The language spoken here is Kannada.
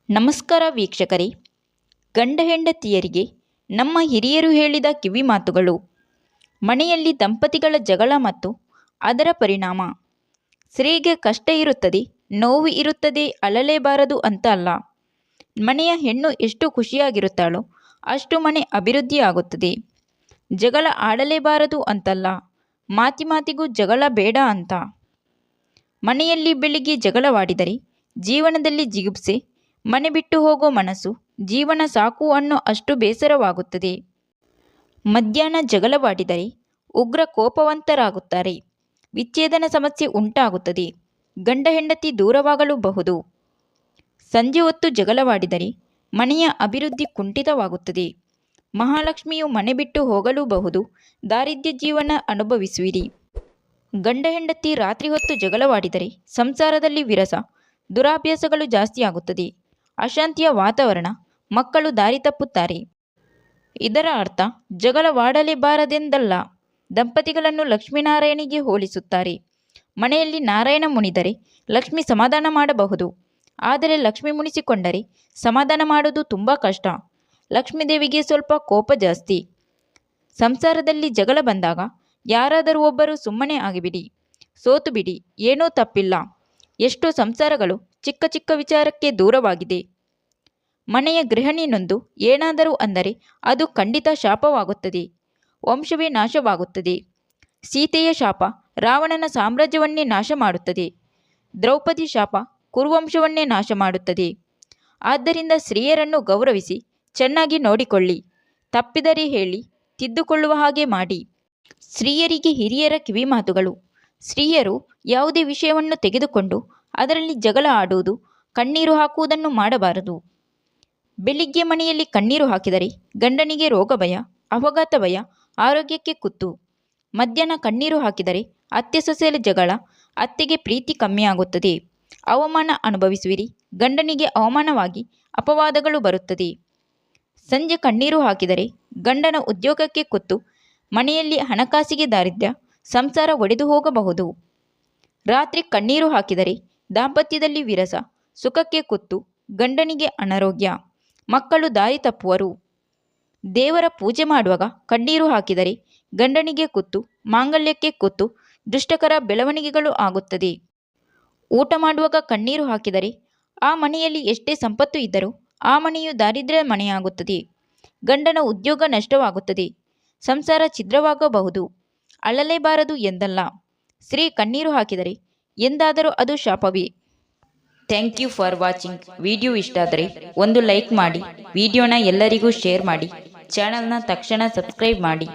ನಮಸ್ಕಾರ ವೀಕ್ಷಕರೇ, ಗಂಡ ಹೆಂಡತಿಯರಿಗೆ ನಮ್ಮ ಹಿರಿಯರು ಹೇಳಿದ ಕಿವಿ ಮಾತುಗಳು. ಮನೆಯಲ್ಲಿ ದಂಪತಿಗಳ ಜಗಳ ಮತ್ತು ಅದರ ಪರಿಣಾಮ. ಸ್ತ್ರೀಗೆ ಕಷ್ಟ ಇರುತ್ತದೆ, ನೋವು ಇರುತ್ತದೆ, ಅಳಲೇಬಾರದು ಅಂತ ಅಲ್ಲ. ಮನೆಯ ಹೆಣ್ಣು ಎಷ್ಟು ಖುಷಿಯಾಗಿರುತ್ತಾಳೋ ಅಷ್ಟು ಮನೆ ಅಭಿವೃದ್ಧಿಯಾಗುತ್ತದೆ. ಜಗಳ ಆಡಲೇಬಾರದು ಅಂತಲ್ಲ, ಮಾತಿ ಮಾತಿಗೂ ಜಗಳ ಬೇಡ ಅಂತ. ಮನೆಯಲ್ಲಿ ಬೆಳಿಗ್ಗೆ ಜಗಳವಾಡಿದರೆ ಜೀವನದಲ್ಲಿ ಜಿಗುಪ್ಸೆ, ಮನೆ ಬಿಟ್ಟು ಹೋಗೋ ಮನಸ್ಸು, ಜೀವನ ಸಾಕು ಅನ್ನೋ ಅಷ್ಟು ಬೇಸರವಾಗುತ್ತದೆ. ಮಧ್ಯಾಹ್ನ ಜಗಳವಾಡಿದರೆ ಉಗ್ರ ಕೋಪವಂತರಾಗುತ್ತಾರೆ, ವಿಚ್ಛೇದನ ಸಮಸ್ಯೆ ಉಂಟಾಗುತ್ತದೆ, ಗಂಡ ಹೆಂಡತಿ ದೂರವಾಗಲೂಬಹುದು. ಸಂಜೆ ಹೊತ್ತು ಜಗಳವಾಡಿದರೆ ಮನೆಯ ಅಭಿವೃದ್ಧಿ ಕುಂಠಿತವಾಗುತ್ತದೆ, ಮಹಾಲಕ್ಷ್ಮಿಯು ಮನೆ ಬಿಟ್ಟು ಹೋಗಲೂಬಹುದು, ದಾರಿದ್ರ್ಯ ಜೀವನ ಅನುಭವಿಸುವಿರಿ. ಗಂಡ ಹೆಂಡತಿ ರಾತ್ರಿ ಹೊತ್ತು ಜಗಳವಾಡಿದರೆ ಸಂಸಾರದಲ್ಲಿ ವಿರಸ, ದುರಾಭ್ಯಾಸಗಳು ಜಾಸ್ತಿಯಾಗುತ್ತದೆ, ಅಶಾಂತಿಯ ವಾತಾವರಣ, ಮಕ್ಕಳು ದಾರಿ ತಪ್ಪುತ್ತಾರೆ. ಇದರ ಅರ್ಥ ಜಗಳವಾಡಲೇಬಾರದೆಂದಲ್ಲ. ದಂಪತಿಗಳನ್ನು ಲಕ್ಷ್ಮೀನಾರಾಯಣಿಗೆ ಹೋಲಿಸುತ್ತಾರೆ. ಮನೆಯಲ್ಲಿ ನಾರಾಯಣ ಮುನಿದರೆ ಲಕ್ಷ್ಮಿ ಸಮಾಧಾನ ಮಾಡಬಹುದು, ಆದರೆ ಲಕ್ಷ್ಮಿ ಮುನಿಸಿಕೊಂಡರೆ ಸಮಾಧಾನ ಮಾಡೋದು ತುಂಬ ಕಷ್ಟ. ಲಕ್ಷ್ಮೀದೇವಿಗೆ ಸ್ವಲ್ಪ ಕೋಪ ಜಾಸ್ತಿ. ಸಂಸಾರದಲ್ಲಿ ಜಗಳ ಬಂದಾಗ ಯಾರಾದರೂ ಒಬ್ಬರು ಸುಮ್ಮನೆ ಆಗಿಬಿಡಿ, ಸೋತು ಬಿಡಿ, ಏನೂ ತಪ್ಪಿಲ್ಲ. ಎಷ್ಟೋ ಸಂಸಾರಗಳು ಚಿಕ್ಕ ಚಿಕ್ಕ ವಿಚಾರಕ್ಕೆ ದೂರವಾಗಿದೆ. ಮನೆಯ ಗೃಹಿಣಿ ನೊಂದು ಏನಾದರೂ ಅಂದರೆ ಅದು ಖಂಡಿತ ಶಾಪವಾಗುತ್ತದೆ, ವಂಶವೇ ನಾಶವಾಗುತ್ತದೆ. ಸೀತೆಯ ಶಾಪ ರಾವಣನ ಸಾಮ್ರಾಜ್ಯವನ್ನೇ ನಾಶ ಮಾಡುತ್ತದೆ, ದ್ರೌಪದಿ ಶಾಪ ಕುರುವಂಶವನ್ನೇ ನಾಶ ಮಾಡುತ್ತದೆ. ಆದ್ದರಿಂದ ಸ್ತ್ರೀಯರನ್ನು ಗೌರವಿಸಿ ಚೆನ್ನಾಗಿ ನೋಡಿಕೊಳ್ಳಿ, ತಪ್ಪಿದರೆ ಹೇಳಿ ತಿದ್ದುಕೊಳ್ಳುವ ಹಾಗೆ ಮಾಡಿ. ಸ್ತ್ರೀಯರಿಗೆ ಹಿರಿಯರ ಕಿವಿಮಾತುಗಳು. ಸ್ತ್ರೀಯರು ಯಾವುದೇ ವಿಷಯವನ್ನು ತೆಗೆದುಕೊಂಡು ಅದರಲ್ಲಿ ಜಗಳ ಆಡುವುದು, ಕಣ್ಣೀರು ಹಾಕುವುದನ್ನು ಮಾಡಬಾರದು. ಬೆಳಿಗ್ಗೆ ಮನೆಯಲ್ಲಿ ಕಣ್ಣೀರು ಹಾಕಿದರೆ ಗಂಡನಿಗೆ ರೋಗ ಭಯ, ಅಪಘಾತ ಭಯ, ಆರೋಗ್ಯಕ್ಕೆ ಕುತ್ತು. ಮಧ್ಯಾಹ್ನ ಕಣ್ಣೀರು ಹಾಕಿದರೆ ಅತ್ತೆ ಸೊಸೆಯ ಜಗಳ, ಅತ್ತೆಗೆ ಪ್ರೀತಿ ಕಮ್ಮಿಯಾಗುತ್ತದೆ, ಅವಮಾನ ಅನುಭವಿಸುವಿರಿ, ಗಂಡನಿಗೆ ಅವಮಾನವಾಗಿ ಅಪವಾದಗಳು ಬರುತ್ತದೆ. ಸಂಜೆ ಕಣ್ಣೀರು ಹಾಕಿದರೆ ಗಂಡನ ಉದ್ಯೋಗಕ್ಕೆ ಕುತ್ತು, ಮನೆಯಲ್ಲಿ ಹಣಕಾಸಿಗೆ ದಾರಿದ್ರ್ಯ, ಸಂಸಾರ ಒಡೆದು ಹೋಗಬಹುದು. ರಾತ್ರಿ ಕಣ್ಣೀರು ಹಾಕಿದರೆ ದಾಂಪತ್ಯದಲ್ಲಿ ವಿರಸ, ಸುಖಕ್ಕೆ ಕುತ್ತು, ಗಂಡನಿಗೆ ಅನಾರೋಗ್ಯ, ಮಕ್ಕಳು ದಾರಿ ತಪ್ಪುವರು. ದೇವರ ಪೂಜೆ ಮಾಡುವಾಗ ಕಣ್ಣೀರು ಹಾಕಿದರೆ ಗಂಡನಿಗೆ ಕುತ್ತು, ಮಾಂಗಲ್ಯಕ್ಕೆ ಕುತ್ತು, ದುಷ್ಟಕರ ಬೆಳವಣಿಗೆಗಳು ಆಗುತ್ತದೆ. ಊಟ ಮಾಡುವಾಗ ಕಣ್ಣೀರು ಹಾಕಿದರೆ ಆ ಮನೆಯಲ್ಲಿ ಎಷ್ಟೇ ಸಂಪತ್ತು ಇದ್ದರೂ ಆ ಮನೆಯು ದಾರಿದ್ರ್ಯ ಮನೆಯಾಗುತ್ತದೆ, ಗಂಡನ ಉದ್ಯೋಗ ನಷ್ಟವಾಗುತ್ತದೆ, ಸಂಸಾರ ಛಿದ್ರವಾಗಬಹುದು. ಅಳಲೇಬಾರದು ಎಂದಲ್ಲ, ಸ್ತ್ರೀ ಕಣ್ಣೀರು ಹಾಕಿದರೆ ಎಂದಾದರೂ ಅದು ಶಾಪವೇ. Thank you for watching. Video ಇಷ್ಟ ಆದರೆ ಒಂದು ಲೈಕ್ ಮಾಡಿ, ವಿಡಿಯೋನ ಎಲ್ಲರಿಗೂ ಶೇರ್ ಮಾಡಿ, ಚಾನಲ್ನ ತಕ್ಷಣ ಸಬ್ಸ್ಕ್ರೈಬ್ ಮಾಡಿ.